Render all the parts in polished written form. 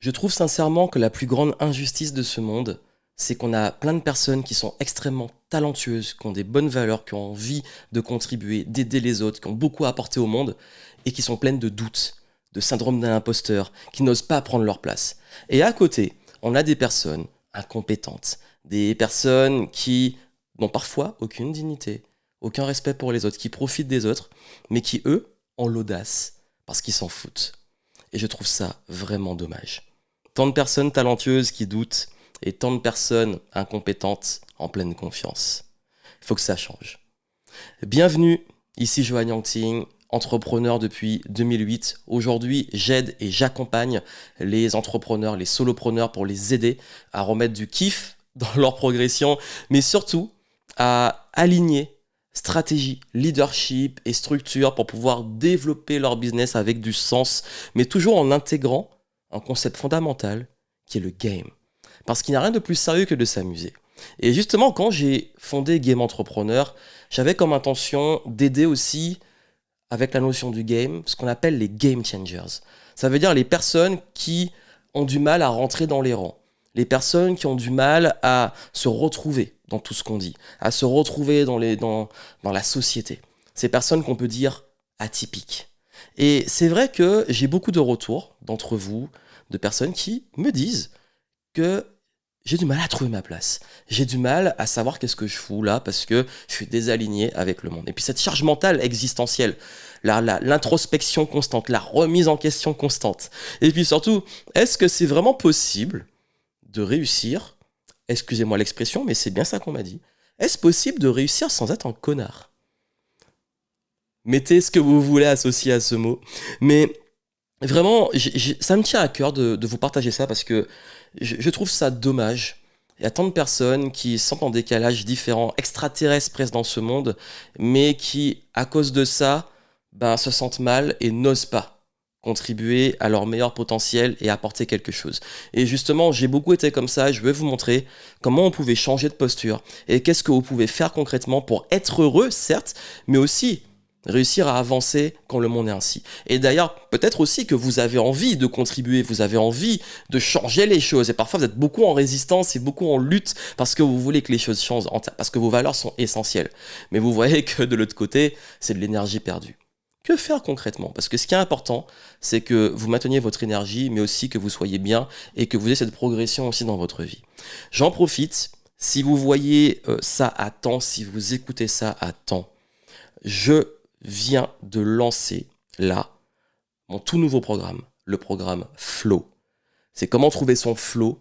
Je trouve sincèrement que la plus grande injustice de ce monde, c'est qu'on a plein de personnes qui sont extrêmement talentueuses, qui ont des bonnes valeurs, qui ont envie de contribuer, d'aider les autres, qui ont beaucoup à apporter au monde, et qui sont pleines de doutes, de syndrome d'un imposteur, qui n'osent pas prendre leur place. Et à côté, on a des personnes incompétentes, des personnes qui n'ont parfois aucune dignité, aucun respect pour les autres, qui profitent des autres, mais qui, eux, ont l'audace, parce qu'ils s'en foutent. Et je trouve ça vraiment dommage. Tant de personnes talentueuses qui doutent et tant de personnes incompétentes en pleine confiance. Il faut que ça change. Bienvenue, ici Johan Yangting, entrepreneur depuis 2008. Aujourd'hui, j'aide et j'accompagne les entrepreneurs, les solopreneurs pour les aider à remettre du kiff dans leur progression, mais surtout à aligner stratégie, leadership et structure pour pouvoir développer leur business avec du sens, mais toujours en intégrant un concept fondamental qui est le game. Parce qu'il n'y a rien de plus sérieux que de s'amuser. Et justement, quand j'ai fondé Game Entrepreneur, j'avais comme intention d'aider aussi, avec la notion du game, ce qu'on appelle les game changers. Ça veut dire les personnes qui ont du mal à rentrer dans les rangs. Les personnes qui ont du mal à se retrouver dans tout ce qu'on dit, à se retrouver dans la société. Ces personnes qu'on peut dire atypiques. Et c'est vrai que j'ai beaucoup de retours d'entre vous, de personnes qui me disent que j'ai du mal à trouver ma place. J'ai du mal à savoir qu'est-ce que je fous là parce que je suis désaligné avec le monde. Et puis cette charge mentale existentielle, l'introspection constante, la remise en question constante. Et puis surtout, est-ce que c'est vraiment possible de réussir, excusez-moi l'expression, mais c'est bien ça qu'on m'a dit, est-ce possible de réussir sans être un connard? Mettez ce que vous voulez associer à ce mot. Mais vraiment, ça me tient à cœur de vous partager ça parce que je trouve ça dommage. Il y a tant de personnes qui sont en décalage différent, extraterrestres presque dans ce monde, mais qui, à cause de ça, se sentent mal et n'osent pas contribuer à leur meilleur potentiel et apporter quelque chose. Et justement, j'ai beaucoup été comme ça, je vais vous montrer comment on pouvait changer de posture et qu'est-ce que vous pouvez faire concrètement pour être heureux, certes, mais aussi réussir à avancer quand le monde est ainsi. Et d'ailleurs, peut-être aussi que vous avez envie de contribuer, vous avez envie de changer les choses. Et parfois, vous êtes beaucoup en résistance et beaucoup en lutte parce que vous voulez que les choses changent, parce que vos valeurs sont essentielles. Mais vous voyez que de l'autre côté, c'est de l'énergie perdue. Que faire concrètement? Parce que ce qui est important, c'est que vous mainteniez votre énergie, mais aussi que vous soyez bien et que vous ayez cette progression aussi dans votre vie. J'en profite, si vous voyez ça à temps, si vous écoutez ça à temps, je viens de lancer là mon tout nouveau programme, le programme Flow. C'est comment trouver son flow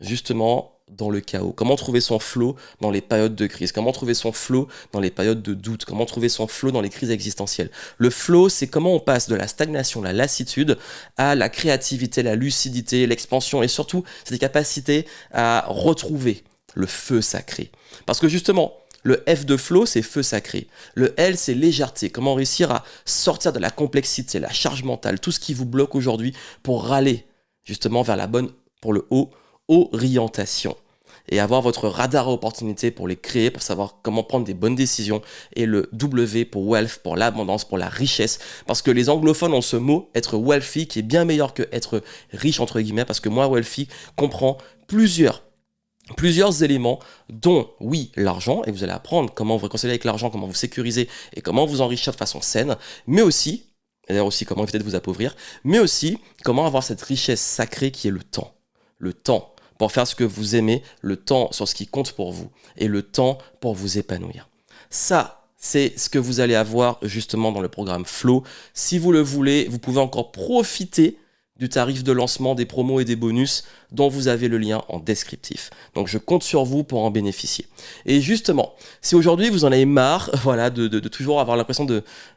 justement dans le chaos, comment trouver son flow dans les périodes de crise, comment trouver son flow dans les périodes de doute, comment trouver son flow dans les crises existentielles. Le flow, c'est comment on passe de la stagnation, la lassitude, à la créativité, la lucidité, l'expansion et surtout cette capacité à retrouver le feu sacré. Parce que justement, le F de flow, c'est feu sacré. Le L, c'est légèreté. Comment réussir à sortir de la complexité, la charge mentale, tout ce qui vous bloque aujourd'hui pour râler justement vers la bonne, pour le haut, orientation. Et avoir votre radar à opportunités pour les créer, pour savoir comment prendre des bonnes décisions. Et le W pour wealth, pour l'abondance, pour la richesse. Parce que les anglophones ont ce mot, être wealthy, qui est bien meilleur que être riche, entre guillemets. Parce que moi, wealthy comprend plusieurs éléments, dont, oui, l'argent, et vous allez apprendre comment vous réconcilier avec l'argent, comment vous sécuriser et comment vous enrichir de façon saine, mais aussi, et d'ailleurs aussi comment éviter de vous appauvrir, mais aussi comment avoir cette richesse sacrée qui est le temps. Le temps pour faire ce que vous aimez, le temps sur ce qui compte pour vous, et le temps pour vous épanouir. Ça, c'est ce que vous allez avoir justement dans le programme Flow. Si vous le voulez, vous pouvez encore profiter du tarif de lancement, des promos et des bonus dont vous avez le lien en descriptif. Donc je compte sur vous pour en bénéficier. Et justement, si aujourd'hui vous en avez marre voilà, de toujours avoir l'impression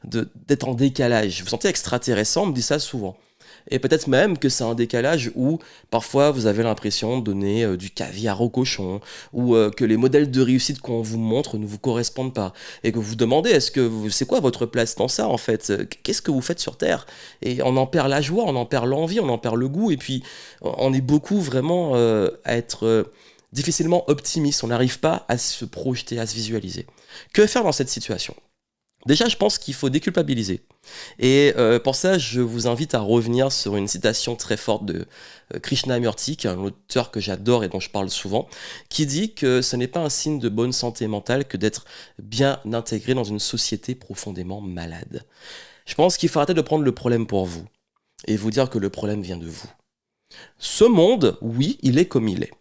d'être en décalage, vous vous sentez extraterrestre, on me dit ça souvent. Et peut-être même que c'est un décalage où parfois vous avez l'impression de donner du caviar au cochon ou que les modèles de réussite qu'on vous montre ne vous correspondent pas et que vous vous demandez c'est quoi votre place dans ça en fait, qu'est-ce que vous faites sur Terre, et on en perd la joie, on en perd l'envie, on en perd le goût et puis on est beaucoup vraiment à être difficilement optimiste, on n'arrive pas à se projeter, à se visualiser. Que faire dans cette situation? Déjà, je pense qu'il faut déculpabiliser. Et pour ça, je vous invite à revenir sur une citation très forte de Krishnamurti, qui est un auteur que j'adore et dont je parle souvent, qui dit que ce n'est pas un signe de bonne santé mentale que d'être bien intégré dans une société profondément malade. Je pense qu'il faut arrêter de prendre le problème pour vous et vous dire que le problème vient de vous. Ce monde, oui, il est comme il est.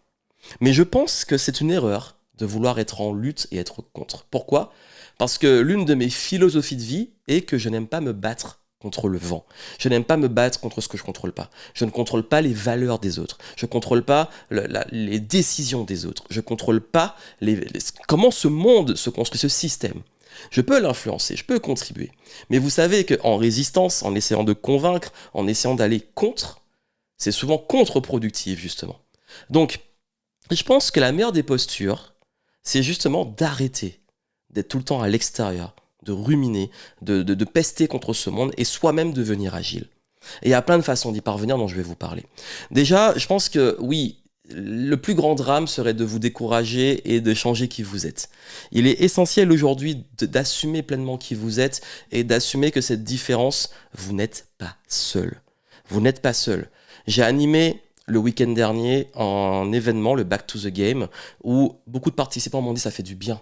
Mais je pense que c'est une erreur de vouloir être en lutte et être contre. Pourquoi ? Parce que l'une de mes philosophies de vie est que je n'aime pas me battre contre le vent. Je n'aime pas me battre contre ce que je ne contrôle pas. Je ne contrôle pas les valeurs des autres. Je ne contrôle pas les décisions des autres. Je ne contrôle pas comment ce monde se construit, ce système. Je peux l'influencer, je peux contribuer. Mais vous savez qu'en résistance, en essayant de convaincre, en essayant d'aller contre, c'est souvent contre-productif, justement. Donc, je pense que la meilleure des postures, c'est justement d'arrêter d'être tout le temps à l'extérieur, de ruminer, de pester contre ce monde et soi-même devenir agile. Et il y a plein de façons d'y parvenir dont je vais vous parler. Déjà, je pense que oui, le plus grand drame serait de vous décourager et de changer qui vous êtes. Il est essentiel aujourd'hui d'assumer pleinement qui vous êtes et d'assumer que cette différence, vous n'êtes pas seul. Vous n'êtes pas seul. J'ai animé le week-end dernier un événement, le Back to the Game, où beaucoup de participants m'ont dit ça fait du bien.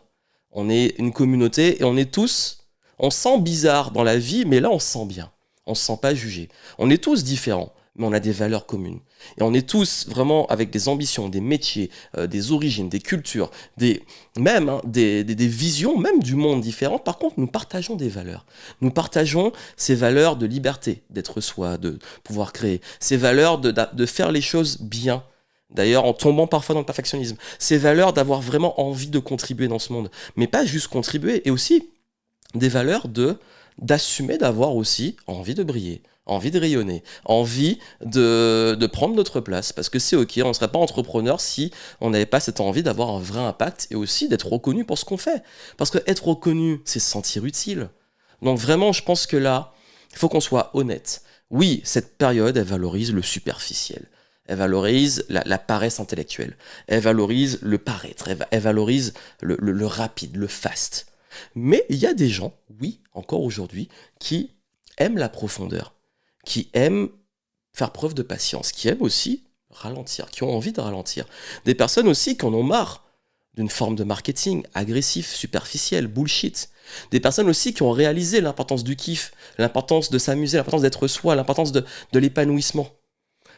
On est une communauté et on sent bizarre dans la vie, mais là on se sent bien. On se sent pas jugé. On est tous différents, mais on a des valeurs communes. Et on est tous vraiment avec des ambitions, des métiers, des origines, des cultures, des visions, même du monde différent. Par contre, nous partageons des valeurs. Nous partageons ces valeurs de liberté, d'être soi, de pouvoir créer. Ces valeurs de faire les choses bien. D'ailleurs, en tombant parfois dans le perfectionnisme. Ces valeurs d'avoir vraiment envie de contribuer dans ce monde. Mais pas juste contribuer, et aussi des valeurs d'assumer d'avoir aussi envie de briller, envie de rayonner, envie de prendre notre place. Parce que c'est ok, on ne serait pas entrepreneur si on n'avait pas cette envie d'avoir un vrai impact et aussi d'être reconnu pour ce qu'on fait. Parce que être reconnu, c'est se sentir utile. Donc vraiment, je pense que là, il faut qu'on soit honnête. Oui, cette période, elle valorise le superficiel. Elle valorise la paresse intellectuelle. Elle valorise le paraître. Elle valorise le rapide, le fast. Mais il y a des gens, oui, encore aujourd'hui, qui aiment la profondeur, qui aiment faire preuve de patience, qui aiment aussi ralentir, qui ont envie de ralentir. Des personnes aussi qui en ont marre d'une forme de marketing agressif, superficiel, bullshit. Des personnes aussi qui ont réalisé l'importance du kiff, l'importance de s'amuser, l'importance d'être soi, l'importance de l'épanouissement.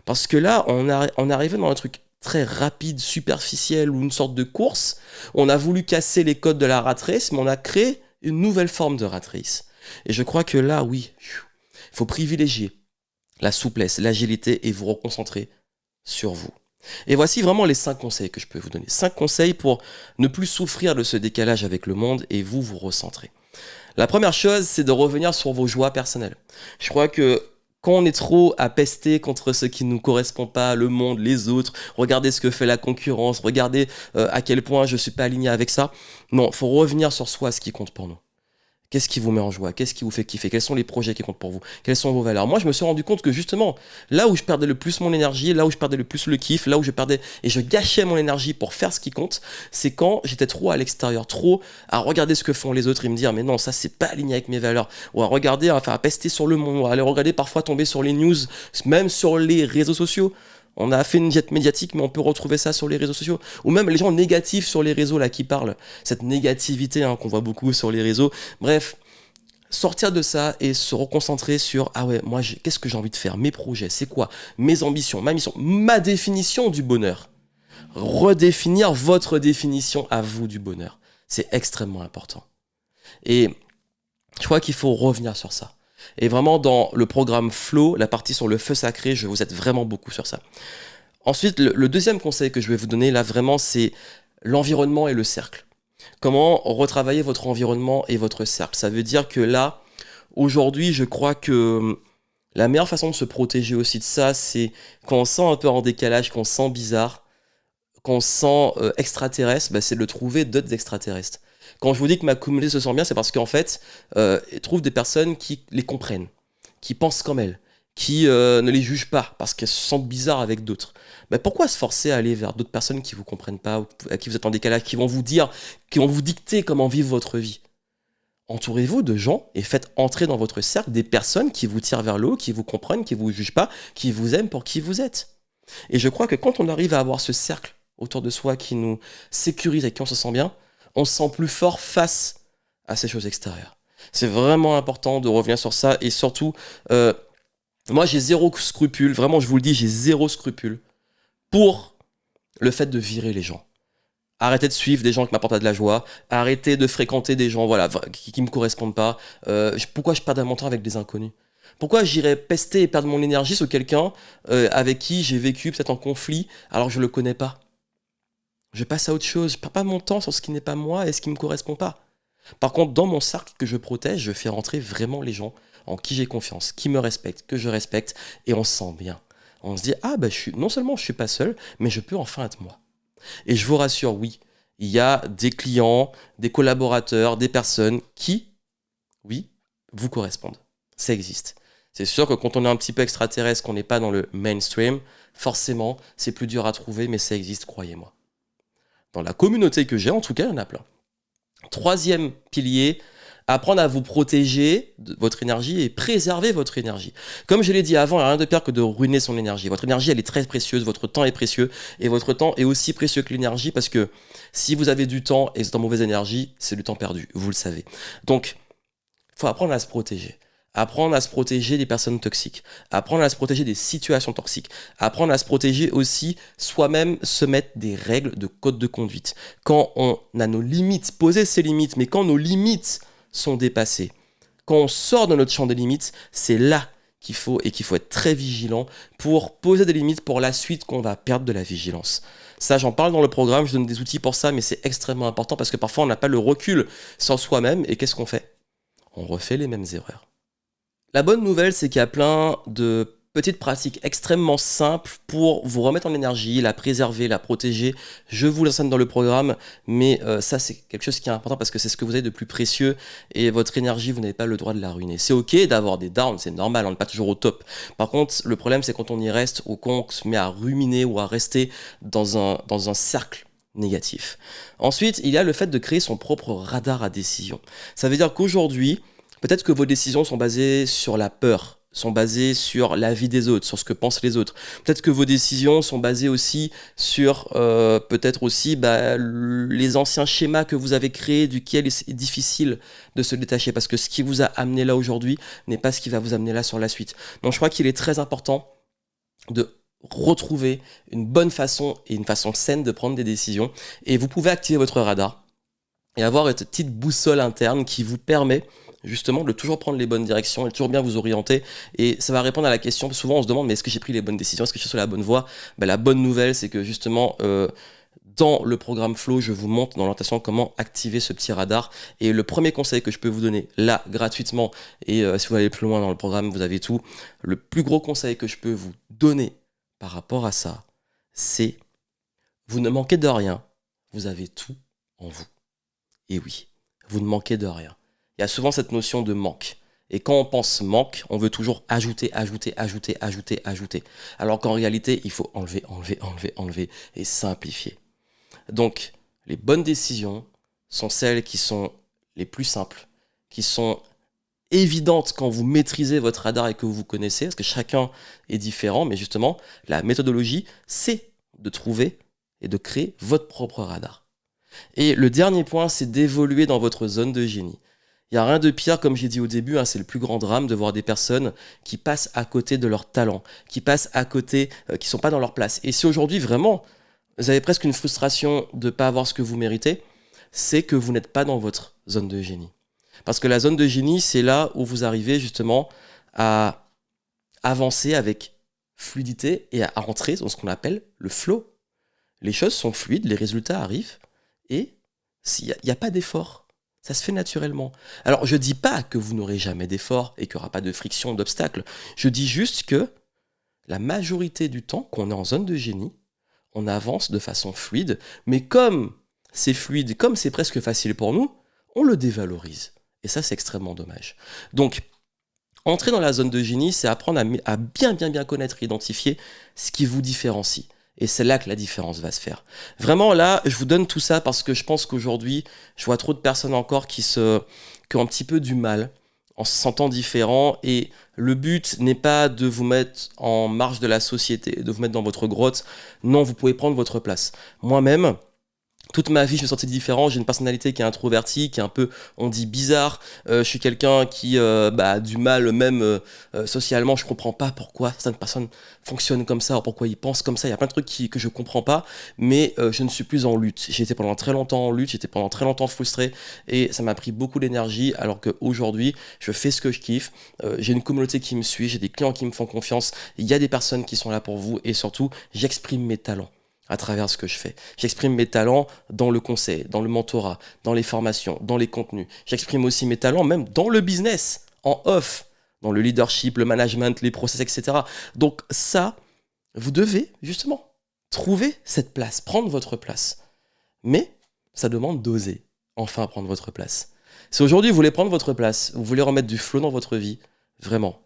Parce que là, on est arrivé dans un truc très rapide, superficiel ou une sorte de course. On a voulu casser les codes de la rat race, mais on a créé une nouvelle forme de rat race. Et je crois que là, oui, il faut privilégier la souplesse, l'agilité et vous reconcentrer sur vous. Et voici vraiment les 5 conseils que je peux vous donner. 5 conseils pour ne plus souffrir de ce décalage avec le monde et vous recentrer. La première chose, c'est de revenir sur vos joies personnelles. Je crois que quand on est trop à pester contre ce qui ne nous correspond pas, le monde, les autres, regardez ce que fait la concurrence, regardez à quel point je ne suis pas aligné avec ça. Non, il faut revenir sur soi, ce qui compte pour nous. Qu'est-ce qui vous met en joie? Qu'est-ce qui vous fait kiffer? Quels sont les projets qui comptent pour vous? Quelles sont vos valeurs? Moi, je me suis rendu compte que justement, là où je perdais le plus mon énergie, là où je perdais le plus le kiff, là où je perdais et je gâchais mon énergie pour faire ce qui compte, c'est quand j'étais trop à l'extérieur, trop à regarder ce que font les autres et me dire mais non, ça c'est pas aligné avec mes valeurs. Ou à regarder, enfin à pester sur le monde, ou à aller regarder parfois tomber sur les news, même sur les réseaux sociaux. On a fait une diète médiatique, mais on peut retrouver ça sur les réseaux sociaux. Ou même les gens négatifs sur les réseaux là qui parlent. Cette négativité qu'on voit beaucoup sur les réseaux. Bref, sortir de ça et se reconcentrer sur ah ouais, moi qu'est-ce que j'ai envie de faire? Mes projets, c'est quoi? Mes ambitions, ma mission, ma définition du bonheur. Redéfinir votre définition à vous du bonheur. C'est extrêmement important. Et je crois qu'il faut revenir sur ça. Et vraiment, dans le programme Flow, la partie sur le feu sacré, je vous aide vraiment beaucoup sur ça. Ensuite, le deuxième conseil que je vais vous donner, là, vraiment, c'est l'environnement et le cercle. Comment retravailler votre environnement et votre cercle. Ça veut dire que là, aujourd'hui, je crois que la meilleure façon de se protéger aussi de ça, c'est quand on sent un peu en décalage, quand on sent bizarre, quand on sent extraterrestre, c'est de trouver d'autres extraterrestres. Quand je vous dis que ma communauté se sent bien, c'est parce qu'en fait, elle trouve des personnes qui les comprennent, qui pensent comme elles, qui ne les jugent pas parce qu'elles se sentent bizarres avec d'autres. Pourquoi se forcer à aller vers d'autres personnes qui ne vous comprennent pas, ou à qui vous êtes en décalage, qui vont vous dire, qui vont vous dicter comment vivre votre vie? Entourez-vous de gens et faites entrer dans votre cercle des personnes qui vous tirent vers le haut, qui vous comprennent, qui ne vous jugent pas, qui vous aiment pour qui vous êtes. Et je crois que quand on arrive à avoir ce cercle autour de soi qui nous sécurise et qui on se sent bien, on se sent plus fort face à ces choses extérieures. C'est vraiment important de revenir sur ça et surtout, euh, moi j'ai zéro scrupule, vraiment je vous le dis, j'ai zéro scrupule pour le fait de virer les gens. Arrêtez de suivre des gens qui m'apportent de la joie. Arrêtez de fréquenter des gens voilà, qui me correspondent pas. Pourquoi je perds mon temps avec des inconnus? Pourquoi j'irais pester et perdre mon énergie sur quelqu'un avec qui j'ai vécu peut-être en conflit alors que je le connais pas? Je passe à autre chose. Je perds pas mon temps sur ce qui n'est pas moi et ce qui me correspond pas. Par contre, dans mon cercle que je protège, je fais rentrer vraiment les gens en qui j'ai confiance, qui me respectent, que je respecte, et on se sent bien. On se dit, ah bah non seulement je suis pas seul, mais je peux enfin être moi. Et je vous rassure, oui, il y a des clients, des collaborateurs, des personnes qui, oui, vous correspondent. Ça existe. C'est sûr que quand on est un petit peu extraterrestre, qu'on n'est pas dans le mainstream, forcément, c'est plus dur à trouver, mais ça existe, croyez-moi. Dans la communauté que j'ai, en tout cas, il y en a plein. Troisième pilier, apprendre à vous protéger de votre énergie et préserver votre énergie. Comme je l'ai dit avant, il n'y a rien de pire que de ruiner son énergie. Votre énergie, elle est très précieuse, votre temps est précieux, et votre temps est aussi précieux que l'énergie, parce que si vous avez du temps et vous êtes en mauvaise énergie, c'est du temps perdu, vous le savez. Donc, il faut apprendre à se protéger. Apprendre à se protéger des personnes toxiques. Apprendre à se protéger des situations toxiques. Apprendre à se protéger aussi soi-même, se mettre des règles de code de conduite. Quand on a nos limites, poser ses limites, mais quand nos limites sont dépassées, quand on sort de notre champ des limites, c'est là qu'il faut être très vigilant pour poser des limites pour la suite qu'on va perdre de la vigilance. Ça, j'en parle dans le programme, je donne des outils pour ça, mais c'est extrêmement important parce que parfois on n'a pas le recul sur soi-même et qu'est-ce qu'on fait? On refait les mêmes erreurs. La bonne nouvelle, c'est qu'il y a plein de petites pratiques extrêmement simples pour vous remettre en énergie, la préserver, la protéger. Je vous l'enseigne dans le programme, mais ça, c'est quelque chose qui est important parce que c'est ce que vous avez de plus précieux et votre énergie, vous n'avez pas le droit de la ruiner. C'est ok d'avoir des downs, c'est normal, on n'est pas toujours au top. Par contre, le problème, c'est quand on y reste ou qu'on se met à ruminer ou à rester dans un cercle négatif. Ensuite, il y a le fait de créer son propre radar à décision. Ça veut dire qu'aujourd'hui, peut-être que vos décisions sont basées sur la peur, sont basées sur l'avis des autres, sur ce que pensent les autres. Peut-être que vos décisions sont basées aussi sur peut-être aussi les anciens schémas que vous avez créés, duquel c'est difficile de se détacher, parce que ce qui vous a amené là aujourd'hui n'est pas ce qui va vous amener là sur la suite. Donc je crois qu'il est très important de retrouver une bonne façon et une façon saine de prendre des décisions. Et vous pouvez activer votre radar et avoir une petite boussole interne qui vous permet justement de toujours prendre les bonnes directions et de toujours bien vous orienter. Et ça va répondre à la question, souvent on se demande mais est-ce que j'ai pris les bonnes décisions, est-ce que je suis sur la bonne voie? La bonne nouvelle, c'est que justement dans le programme Flow, je vous montre dans l'orientation comment activer ce petit radar. Et le premier conseil que je peux vous donner là gratuitement, et si vous allez plus loin dans le programme, vous avez tout, le plus gros conseil que je peux vous donner par rapport à ça, c'est vous ne manquez de rien, vous avez tout en vous. Et oui, vous ne manquez de rien. Il y a souvent cette notion de manque. Et quand on pense manque, on veut toujours ajouter, ajouter, ajouter, ajouter, ajouter. Alors qu'en réalité, il faut enlever, enlever, enlever, enlever et simplifier. Donc, les bonnes décisions sont celles qui sont les plus simples, qui sont évidentes quand vous maîtrisez votre radar et que vous vous connaissez, parce que chacun est différent, mais justement, la méthodologie, c'est de trouver et de créer votre propre radar. Et le dernier point, c'est d'évoluer dans votre zone de génie. Il n'y a rien de pire, comme j'ai dit au début, c'est le plus grand drame de voir des personnes qui passent à côté de leur talent, qui passent à côté, qui ne sont pas dans leur place. Et si aujourd'hui, vraiment, vous avez presque une frustration de ne pas avoir ce que vous méritez, c'est que vous n'êtes pas dans votre zone de génie. Parce que la zone de génie, c'est là où vous arrivez justement à avancer avec fluidité et à rentrer dans ce qu'on appelle le flow. Les choses sont fluides, les résultats arrivent et il n'y a pas d'effort. Ça se fait naturellement. Alors, je ne dis pas que vous n'aurez jamais d'effort et qu'il n'y aura pas de friction, d'obstacles. Je dis juste que la majorité du temps qu'on est en zone de génie, on avance de façon fluide, mais comme c'est fluide, comme c'est presque facile pour nous, on le dévalorise. Et ça, c'est extrêmement dommage. Donc, entrer dans la zone de génie, c'est apprendre à bien connaître et identifier ce qui vous différencie. Et c'est là que la différence va se faire. Vraiment, là, je vous donne tout ça parce que je pense qu'aujourd'hui, je vois trop de personnes encore qui ont un petit peu du mal en se sentant différents. Et le but n'est pas de vous mettre en marge de la société, de vous mettre dans votre grotte. Non, vous pouvez prendre votre place. Moi-même, toute ma vie, je me sentais différent. J'ai une personnalité qui est introvertie, qui est un peu, on dit, bizarre. Je suis quelqu'un qui a du mal, même socialement. Je comprends pas pourquoi certaines personnes fonctionnent comme ça, ou pourquoi ils pensent comme ça. Il y a plein de trucs que je comprends pas, mais je ne suis plus en lutte. J'ai été pendant très longtemps en lutte, j'étais pendant très longtemps frustré, et ça m'a pris beaucoup d'énergie, alors qu'aujourd'hui, je fais ce que je kiffe. J'ai une communauté qui me suit, j'ai des clients qui me font confiance, il y a des personnes qui sont là pour vous, et surtout, j'exprime mes talents à travers ce que je fais. J'exprime mes talents dans le conseil, dans le mentorat, dans les formations, dans les contenus. J'exprime aussi mes talents même dans le business, en off, dans le leadership, le management, les process, etc. Donc ça, vous devez justement trouver cette place, prendre votre place. Mais ça demande d'oser enfin prendre votre place. Si aujourd'hui vous voulez prendre votre place, vous voulez remettre du flow dans votre vie, vraiment,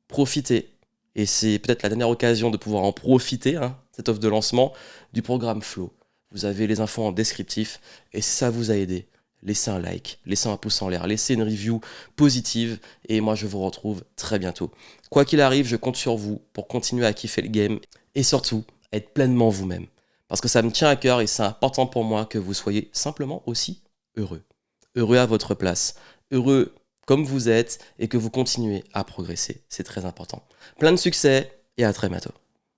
profitez. Et c'est peut-être la dernière occasion de pouvoir en profiter, hein, cette offre de lancement du programme Flow. Vous avez les infos en descriptif et si ça vous a aidé, laissez un like, laissez un pouce en l'air, laissez une review positive et moi je vous retrouve très bientôt. Quoi qu'il arrive, je compte sur vous pour continuer à kiffer le game et surtout être pleinement vous-même. Parce que ça me tient à cœur et c'est important pour moi que vous soyez simplement aussi heureux. Heureux à votre place, heureux comme vous êtes et que vous continuez à progresser. C'est très important. Plein de succès et à très bientôt.